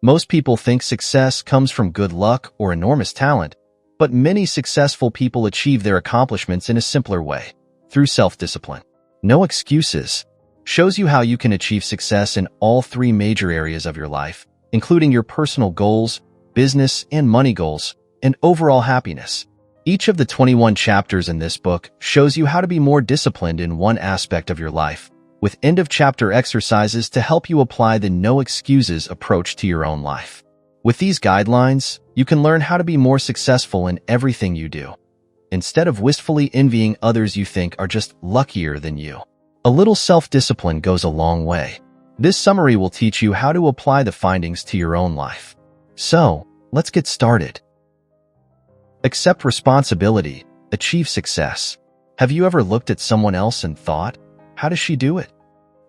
Most people think success comes from good luck or enormous talent, but many successful people achieve their accomplishments in a simpler way, through self-discipline. No Excuses shows you how you can achieve success in all three major areas of your life, including your personal goals, business and money goals, and overall happiness. Each of the 21 chapters in this book shows you how to be more disciplined in one aspect of your life, with end-of-chapter exercises to help you apply the no excuses approach to your own life. With these guidelines, you can learn how to be more successful in everything you do, instead of wistfully envying others you think are just luckier than you. A little self-discipline goes a long way. This summary will teach you how to apply the findings to your own life. So, let's get started. Accept responsibility, achieve success. Have you ever looked at someone else and thought, how does she do it?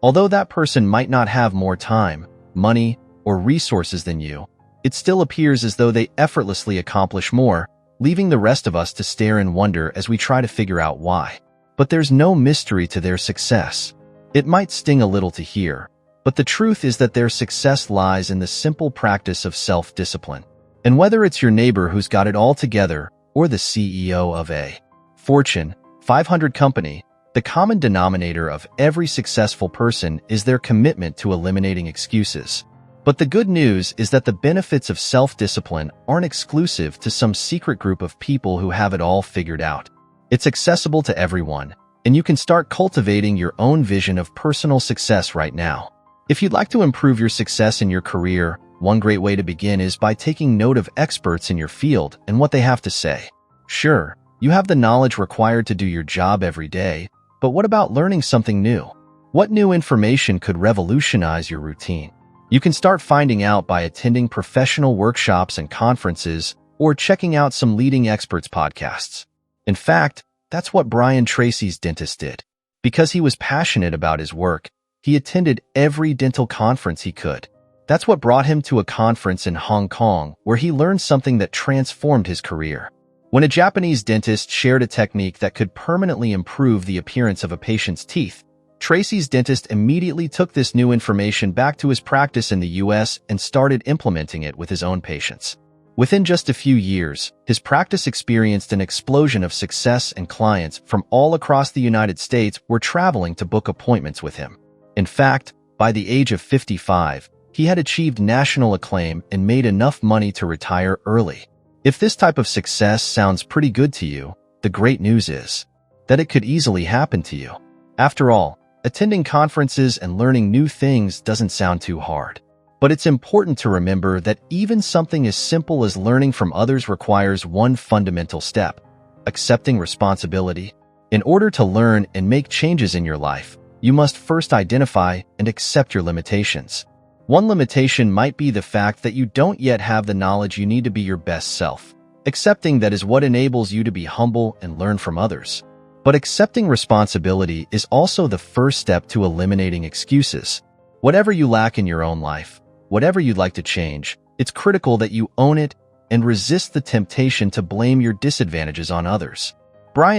Although that person might not have more time, money, or resources than you, it still appears as though they effortlessly accomplish more, leaving the rest of us to stare in wonder as we try to figure out why. But there's no mystery to their success. It might sting a little to hear, but the truth is that their success lies in the simple practice of self-discipline. And whether it's your neighbor who's got it all together or the CEO of a Fortune 500 company, the common denominator of every successful person is their commitment to eliminating excuses. But the good news is that the benefits of self-discipline aren't exclusive to some secret group of people who have it all figured out. It's accessible to everyone, and you can start cultivating your own vision of personal success right now. If you'd like to improve your success in your career, one great way to begin is by taking note of experts in your field and what they have to say. Sure, you have the knowledge required to do your job every day, but what about learning something new? What new information could revolutionize your routine? You can start finding out by attending professional workshops and conferences or checking out some leading experts' podcasts. In fact, that's what Tracy's dentist did. Because he was passionate about his work, he attended every dental conference he could. That's what brought him to a conference in Hong Kong where he learned something that transformed his career. When a Japanese dentist shared a technique that could permanently improve the appearance of a patient's teeth, Tracy's dentist immediately took this new information back to his practice in the US and started implementing it with his own patients. Within just a few years, his practice experienced an explosion of success, and clients from all across the United States were traveling to book appointments with him. In fact, by the age of 55, he had achieved national acclaim and made enough money to retire early. If this type of success sounds pretty good to you, the great news is that it could easily happen to you. After all, attending conferences and learning new things doesn't sound too hard. But it's important to remember that even something as simple as learning from others requires one fundamental step: accepting responsibility. In order to learn and make changes in your life, you must first identify and accept your limitations. One limitation might be the fact that you don't yet have the knowledge you need to be your best self. Accepting that is what enables you to be humble and learn from others. But accepting responsibility is also the first step to eliminating excuses. Whatever you lack in your own life, whatever you'd like to change, it's critical that you own it and resist the temptation to blame your disadvantages on others.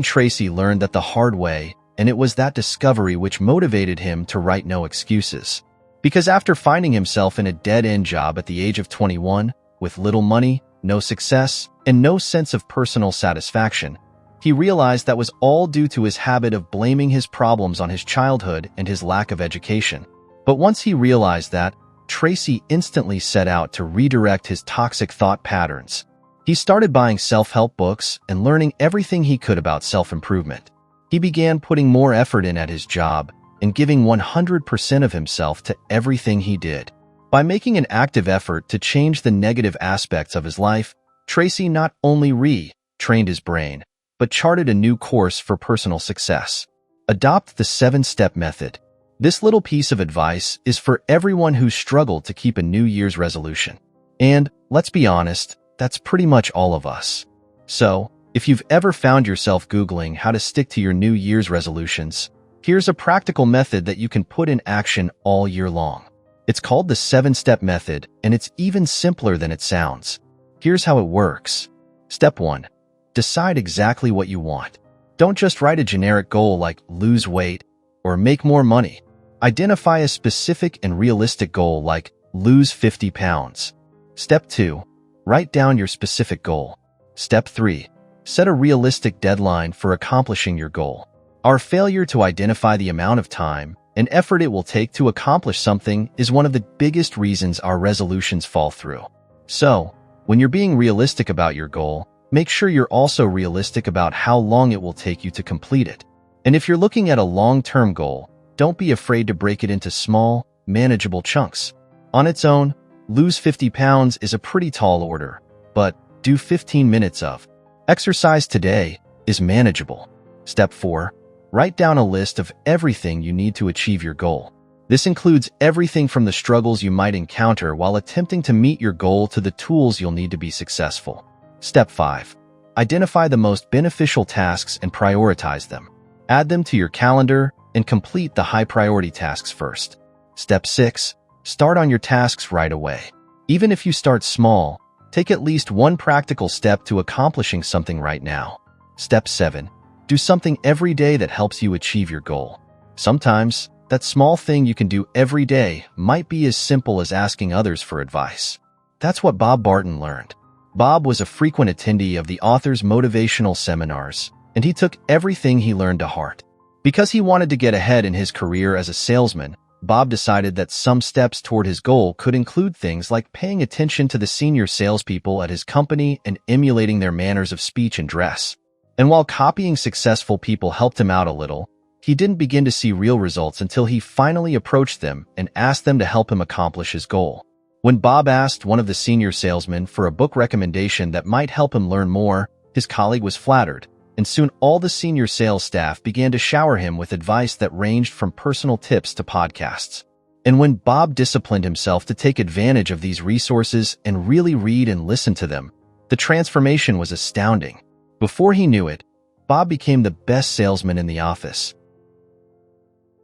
Tracy learned that the hard way, and it was that discovery which motivated him to write No Excuses. Because after finding himself in a dead-end job at the age of 21, with little money, no success, and no sense of personal satisfaction, he realized that was all due to his habit of blaming his problems on his childhood and his lack of education. But once he realized that, Tracy instantly set out to redirect his toxic thought patterns. He started buying self-help books and learning everything he could about self-improvement. He began putting more effort in at his job and giving 100% of himself to everything he did. By making an active effort to change the negative aspects of his life, Tracy not only retrained his brain, but charted a new course for personal success. Adopt the 7-step method. This little piece of advice is for everyone who's struggled to keep a New Year's resolution. And, let's be honest, that's pretty much all of us. So, if you've ever found yourself Googling how to stick to your New Year's resolutions, here's a practical method that you can put in action all year long. It's called the 7-step method, and it's even simpler than it sounds. Here's how it works. Step 1. Decide exactly what you want. Don't just write a generic goal like lose weight or make more money. Identify a specific and realistic goal like lose 50 pounds. Step 2. Write down your specific goal. Step 3. Set a realistic deadline for accomplishing your goal. Our failure to identify the amount of time and effort it will take to accomplish something is one of the biggest reasons our resolutions fall through. So, when you're being realistic about your goal, make sure you're also realistic about how long it will take you to complete it. And if you're looking at a long-term goal, don't be afraid to break it into small, manageable chunks. On its own, lose 50 pounds is a pretty tall order, but do 15 minutes of exercise today is manageable. Step 4. Write down a list of everything you need to achieve your goal. This includes everything from the struggles you might encounter while attempting to meet your goal to the tools you'll need to be successful. Step 5. Identify the most beneficial tasks and prioritize them. Add them to your calendar and complete the high-priority tasks first. Step 6. Start on your tasks right away. Even if you start small, take at least one practical step to accomplishing something right now. Step 7. Do something every day that helps you achieve your goal. Sometimes, that small thing you can do every day might be as simple as asking others for advice. That's what Bob Barton learned. Bob was a frequent attendee of the author's motivational seminars, and he took everything he learned to heart. Because he wanted to get ahead in his career as a salesman, Bob decided that some steps toward his goal could include things like paying attention to the senior salespeople at his company and emulating their manners of speech and dress. And while copying successful people helped him out a little, he didn't begin to see real results until he finally approached them and asked them to help him accomplish his goal. When Bob asked one of the senior salesmen for a book recommendation that might help him learn more, his colleague was flattered, and soon all the senior sales staff began to shower him with advice that ranged from personal tips to podcasts. And when Bob disciplined himself to take advantage of these resources and really read and listen to them, the transformation was astounding. Before he knew it, Bob became the best salesman in the office.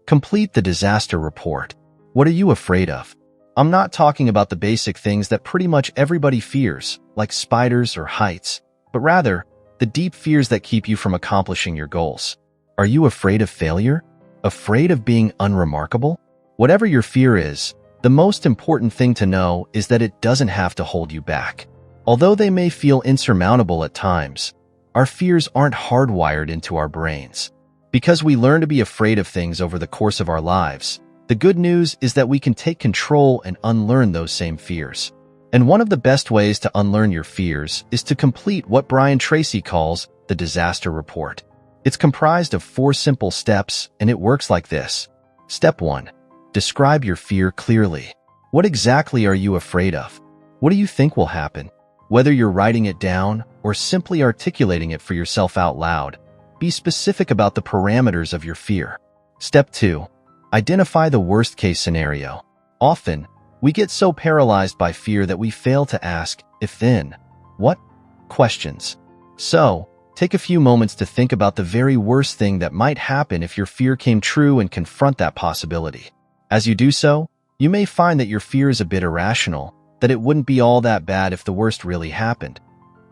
Complete the disaster report. What are you afraid of? I'm not talking about the basic things that pretty much everybody fears, like spiders or heights, but rather, the deep fears that keep you from accomplishing your goals. Are you afraid of failure? Afraid of being unremarkable? Whatever your fear is, the most important thing to know is that it doesn't have to hold you back. Although they may feel insurmountable at times, our fears aren't hardwired into our brains. Because we learn to be afraid of things over the course of our lives, the good news is that we can take control and unlearn those same fears. And one of the best ways to unlearn your fears is to complete what Brian Tracy calls the disaster report. It's comprised of 4 simple steps, and it works like this. Step 1. Describe your fear clearly. What exactly are you afraid of? What do you think will happen? Whether you're writing it down or simply articulating it for yourself out loud, be specific about the parameters of your fear. Step 2. Identify the worst-case scenario. Often, we get so paralyzed by fear that we fail to ask if then, what questions. So, take a few moments to think about the very worst thing that might happen if your fear came true and confront that possibility. As you do so, you may find that your fear is a bit irrational, that it wouldn't be all that bad if the worst really happened,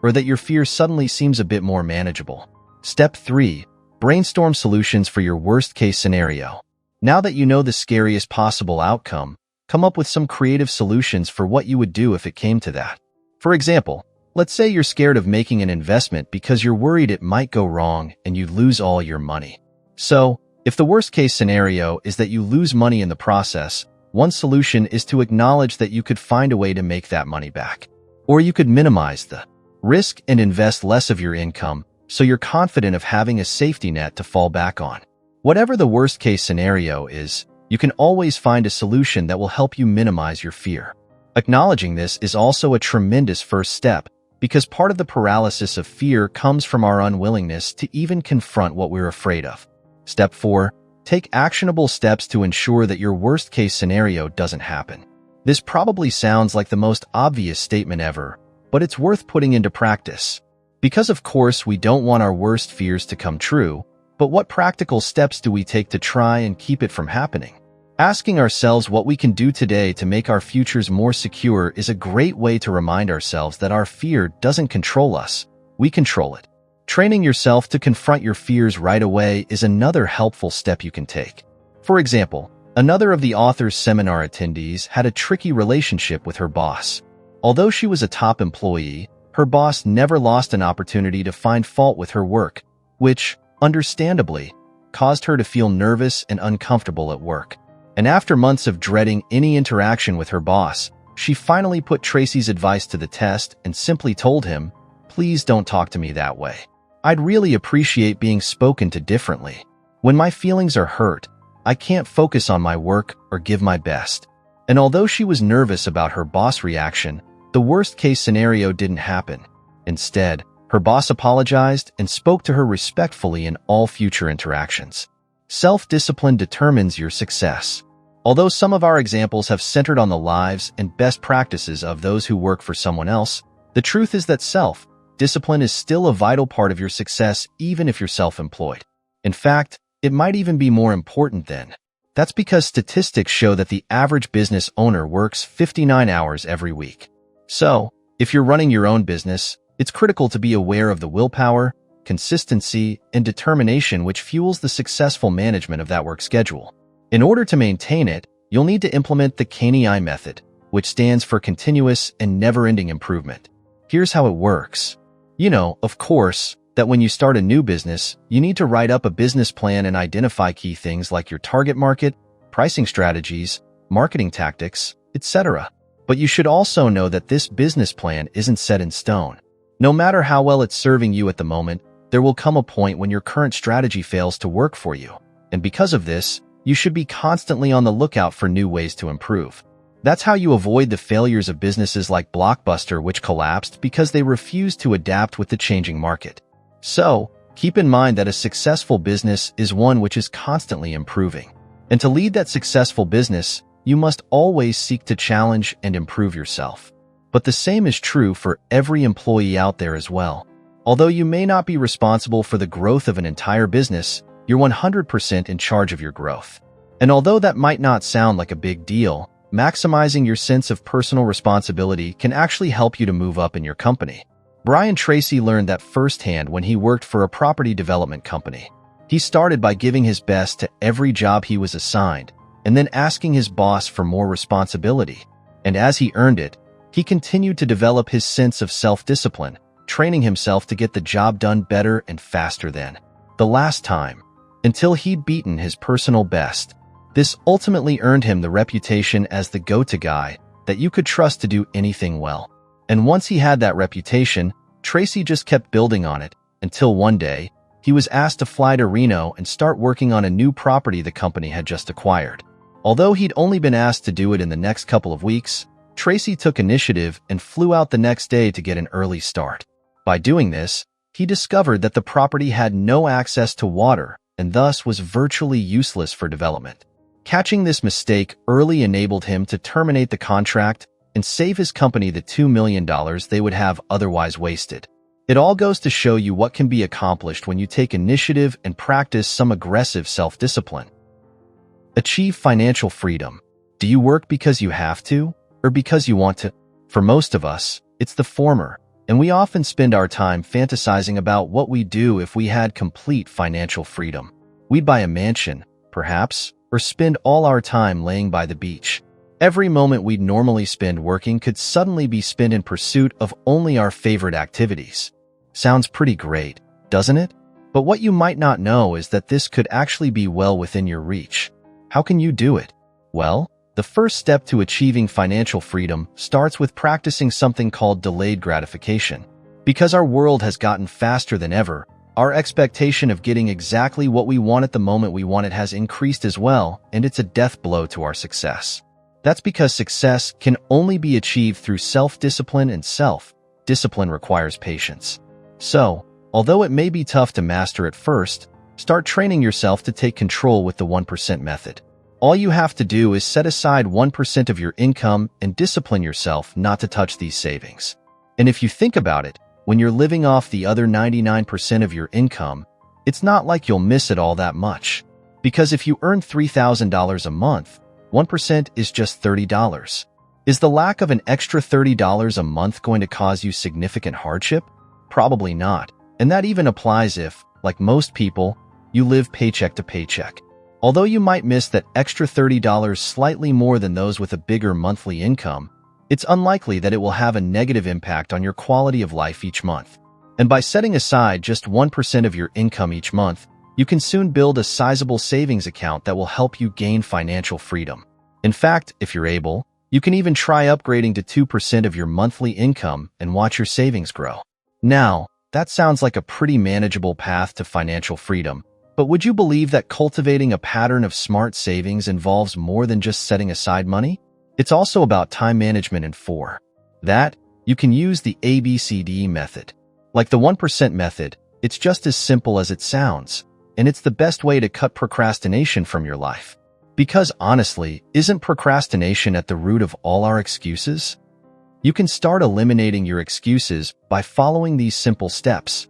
or that your fear suddenly seems a bit more manageable. Step 3. Brainstorm solutions for your worst-case scenario. Now that you know the scariest possible outcome, come up with some creative solutions for what you would do if it came to that. For example, let's say you're scared of making an investment because you're worried it might go wrong and you'd lose all your money. So, if the worst-case scenario is that you lose money in the process, one solution is to acknowledge that you could find a way to make that money back. Or you could minimize the risk and invest less of your income so you're confident of having a safety net to fall back on. Whatever the worst-case scenario is, you can always find a solution that will help you minimize your fear. Acknowledging this is also a tremendous first step because part of the paralysis of fear comes from our unwillingness to even confront what we're afraid of. Step 4. Take actionable steps to ensure that your worst-case scenario doesn't happen. This probably sounds like the most obvious statement ever, but it's worth putting into practice. Because of course we don't want our worst fears to come true, but what practical steps do we take to try and keep it from happening? Asking ourselves what we can do today to make our futures more secure is a great way to remind ourselves that our fear doesn't control us, we control it. Training yourself to confront your fears right away is another helpful step you can take. For example, another of the author's seminar attendees had a tricky relationship with her boss. Although she was a top employee, her boss never lost an opportunity to find fault with her work, which, understandably, caused her to feel nervous and uncomfortable at work. And after months of dreading any interaction with her boss, she finally put Tracy's advice to the test and simply told him, "Please don't talk to me that way. I'd really appreciate being spoken to differently. When my feelings are hurt, I can't focus on my work or give my best." And although she was nervous about her boss' reaction, the worst-case scenario didn't happen. Instead, her boss apologized and spoke to her respectfully in all future interactions. Self-discipline determines your success. Although some of our examples have centered on the lives and best practices of those who work for someone else, the truth is that self-discipline is still a vital part of your success even if you're self-employed. In fact, it might even be more important then. That's because statistics show that the average business owner works 59 hours every week. So, if you're running your own business, it's critical to be aware of the willpower, consistency, and determination which fuels the successful management of that work schedule. In order to maintain it, you'll need to implement the KNI method, which stands for continuous and never-ending improvement. Here's how it works. You know, of course, that when you start a new business, you need to write up a business plan and identify key things like your target market, pricing strategies, marketing tactics, etc. But you should also know that this business plan isn't set in stone. No matter how well it's serving you at the moment, there will come a point when your current strategy fails to work for you. And because of this, you should be constantly on the lookout for new ways to improve. That's how you avoid the failures of businesses like Blockbuster, which collapsed because they refused to adapt with the changing market. So, keep in mind that a successful business is one which is constantly improving. And to lead that successful business, you must always seek to challenge and improve yourself. But the same is true for every employee out there as well. Although you may not be responsible for the growth of an entire business, you're 100% in charge of your growth. And although that might not sound like a big deal, maximizing your sense of personal responsibility can actually help you to move up in your company. Brian Tracy learned that firsthand when he worked for a property development company. He started by giving his best to every job he was assigned, and then asking his boss for more responsibility. And as he earned it, he continued to develop his sense of self-discipline, training himself to get the job done better and faster than the last time, until he'd beaten his personal best. This ultimately earned him the reputation as the go-to guy that you could trust to do anything well. And once he had that reputation, Tracy just kept building on it, until one day, he was asked to fly to Reno and start working on a new property the company had just acquired. Although he'd only been asked to do it in the next couple of weeks, Tracy took initiative and flew out the next day to get an early start. By doing this, he discovered that the property had no access to water and thus was virtually useless for development. Catching this mistake early enabled him to terminate the contract and save his company the $2 million they would have otherwise wasted. It all goes to show you what can be accomplished when you take initiative and practice some aggressive self-discipline. Achieve financial freedom. Do you work because you have to, or because you want to? For most of us, it's the former, and we often spend our time fantasizing about what we'd do if we had complete financial freedom. We'd buy a mansion, perhaps, or spend all our time laying by the beach. Every moment we'd normally spend working could suddenly be spent in pursuit of only our favorite activities. Sounds pretty great, doesn't it? But what you might not know is that this could actually be well within your reach. How can you do it? Well, the first step to achieving financial freedom starts with practicing something called delayed gratification. Because our world has gotten faster than ever, our expectation of getting exactly what we want at the moment we want it has increased as well, and it's a death blow to our success. That's because success can only be achieved through self-discipline, and self-discipline requires patience. So, although it may be tough to master at first, start training yourself to take control with the 1% method. All you have to do is set aside 1% of your income and discipline yourself not to touch these savings. And if you think about it, when you're living off the other 99% of your income, it's not like you'll miss it all that much. Because if you earn $3,000 a month, 1% is just $30. Is the lack of an extra $30 a month going to cause you significant hardship? Probably not. And that even applies if, like most people, you live paycheck to paycheck. Although you might miss that extra $30 slightly more than those with a bigger monthly income, it's unlikely that it will have a negative impact on your quality of life each month. And by setting aside just 1% of your income each month, you can soon build a sizable savings account that will help you gain financial freedom. In fact, if you're able, you can even try upgrading to 2% of your monthly income and watch your savings grow. Now, that sounds like a pretty manageable path to financial freedom, but would you believe that cultivating a pattern of smart savings involves more than just setting aside money? It's also about time management and for that, you can use the ABCD method. Like the 1% method, it's just as simple as it sounds, and it's the best way to cut procrastination from your life. Because honestly, isn't procrastination at the root of all our excuses? You can start eliminating your excuses by following these simple steps.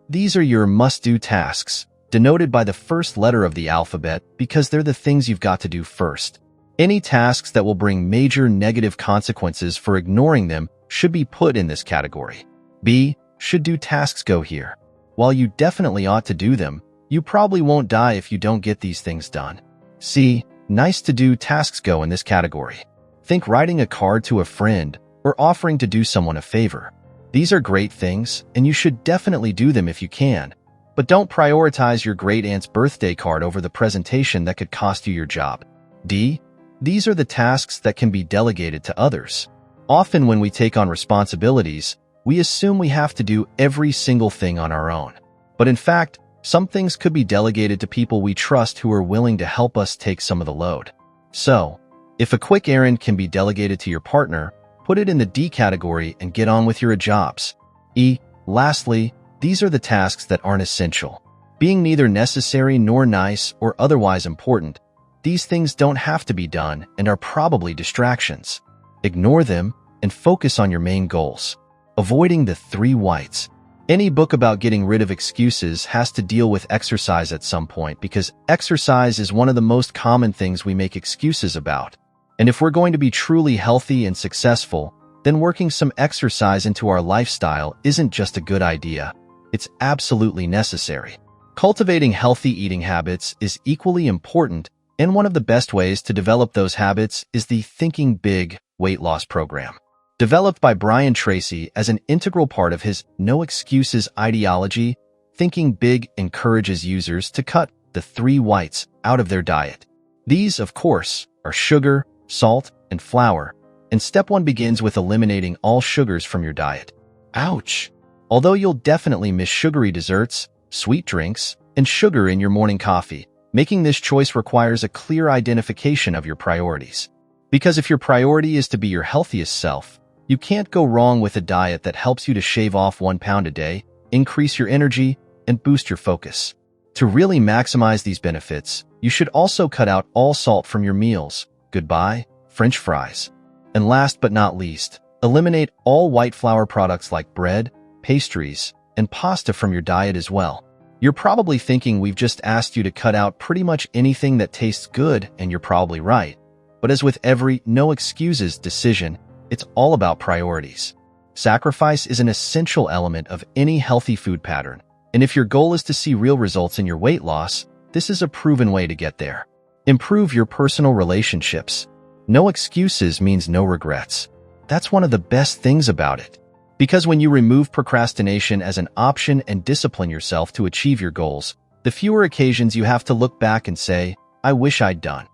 These are your must-do tasks, denoted by the first letter of the alphabet because they're the things you've got to do first. Any tasks that will bring major negative consequences for ignoring them should be put in this category. B. Should-do tasks go here. While you definitely ought to do them, you probably won't die if you don't get these things done. C. Nice-to-do tasks go in this category. Think writing a card to a friend or offering to do someone a favor. These are great things, and you should definitely do them if you can, but don't prioritize your great-aunt's birthday card over the presentation that could cost you your job. D. These are the tasks that can be delegated to others. Often when we take on responsibilities, we assume we have to do every single thing on our own. But in fact, some things could be delegated to people we trust who are willing to help us take some of the load. So, if a quick errand can be delegated to your partner, put it in the D category and get on with your jobs. E. Lastly, these are the tasks that aren't essential. Being neither necessary nor nice or otherwise important, these things don't have to be done and are probably distractions. Ignore them and focus on your main goals. Avoiding the 3 whites. Any book about getting rid of excuses has to deal with exercise at some point because exercise is one of the most common things we make excuses about. And if we're going to be truly healthy and successful, then working some exercise into our lifestyle isn't just a good idea. It's absolutely necessary. Cultivating healthy eating habits is equally important, and one of the best ways to develop those habits is the Thinking Big weight loss program. Developed by Tracy as an integral part of his No Excuses ideology, Thinking Big encourages users to cut the 3 whites out of their diet. These, of course, are sugar, salt, and flour, and step 1 begins with eliminating all sugars from your diet. Ouch! Although you'll definitely miss sugary desserts, sweet drinks, and sugar in your morning coffee, making this choice requires a clear identification of your priorities. Because if your priority is to be your healthiest self, you can't go wrong with a diet that helps you to shave off 1 pound a day, increase your energy, and boost your focus. To really maximize these benefits, you should also cut out all salt from your meals. Goodbye, French fries. And last but not least, eliminate all white flour products like bread, pastries, and pasta from your diet as well. You're probably thinking we've just asked you to cut out pretty much anything that tastes good, and you're probably right. But as with every no excuses decision, it's all about priorities. Sacrifice is an essential element of any healthy food pattern, and if your goal is to see real results in your weight loss, this is a proven way to get there. Improve your personal relationships. No excuses means no regrets. That's one of the best things about it. Because when you remove procrastination as an option and discipline yourself to achieve your goals, the fewer occasions you have to look back and say, I wish I'd done.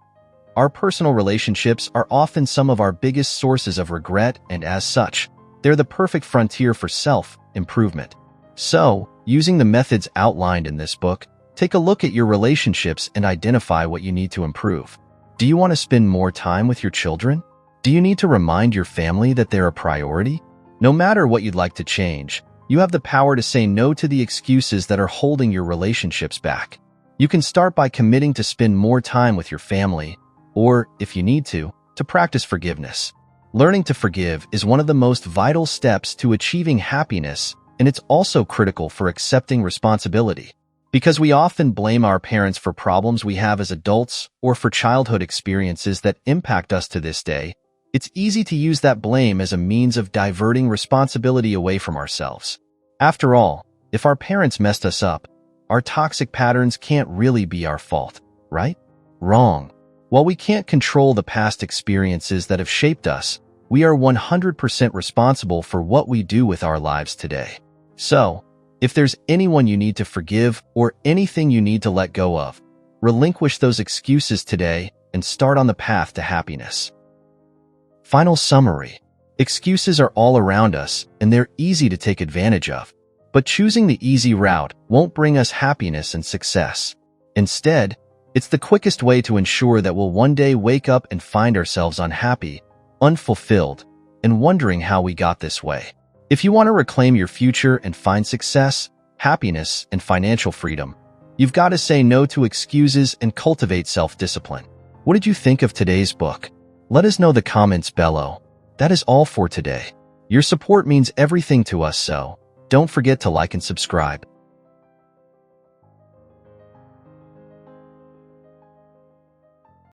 Our personal relationships are often some of our biggest sources of regret, and as such, they're the perfect frontier for self-improvement. So, using the methods outlined in this book, take a look at your relationships and identify what you need to improve. Do you want to spend more time with your children? Do you need to remind your family that they're a priority? No matter what you'd like to change, you have the power to say no to the excuses that are holding your relationships back. You can start by committing to spend more time with your family, or, if you need to practice forgiveness. Learning to forgive is one of the most vital steps to achieving happiness, and it's also critical for accepting responsibility. Because we often blame our parents for problems we have as adults or for childhood experiences that impact us to this day, it's easy to use that blame as a means of diverting responsibility away from ourselves. After all, if our parents messed us up, our toxic patterns can't really be our fault, right? Wrong. While we can't control the past experiences that have shaped us, We are 100% responsible for what we do with our lives today. So, if there's anyone you need to forgive or anything you need to let go of, relinquish those excuses today and start on the path to happiness. Final summary. Excuses are all around us and they're easy to take advantage of. But choosing the easy route won't bring us happiness and success. Instead, it's the quickest way to ensure that we'll one day wake up and find ourselves unhappy, unfulfilled, and wondering how we got this way. If you want to reclaim your future and find success, happiness, and financial freedom, you've got to say no to excuses and cultivate self-discipline. What did you think of today's book? Let us know in the comments below. That is all for today. Your support means everything to us, so don't forget to like and subscribe.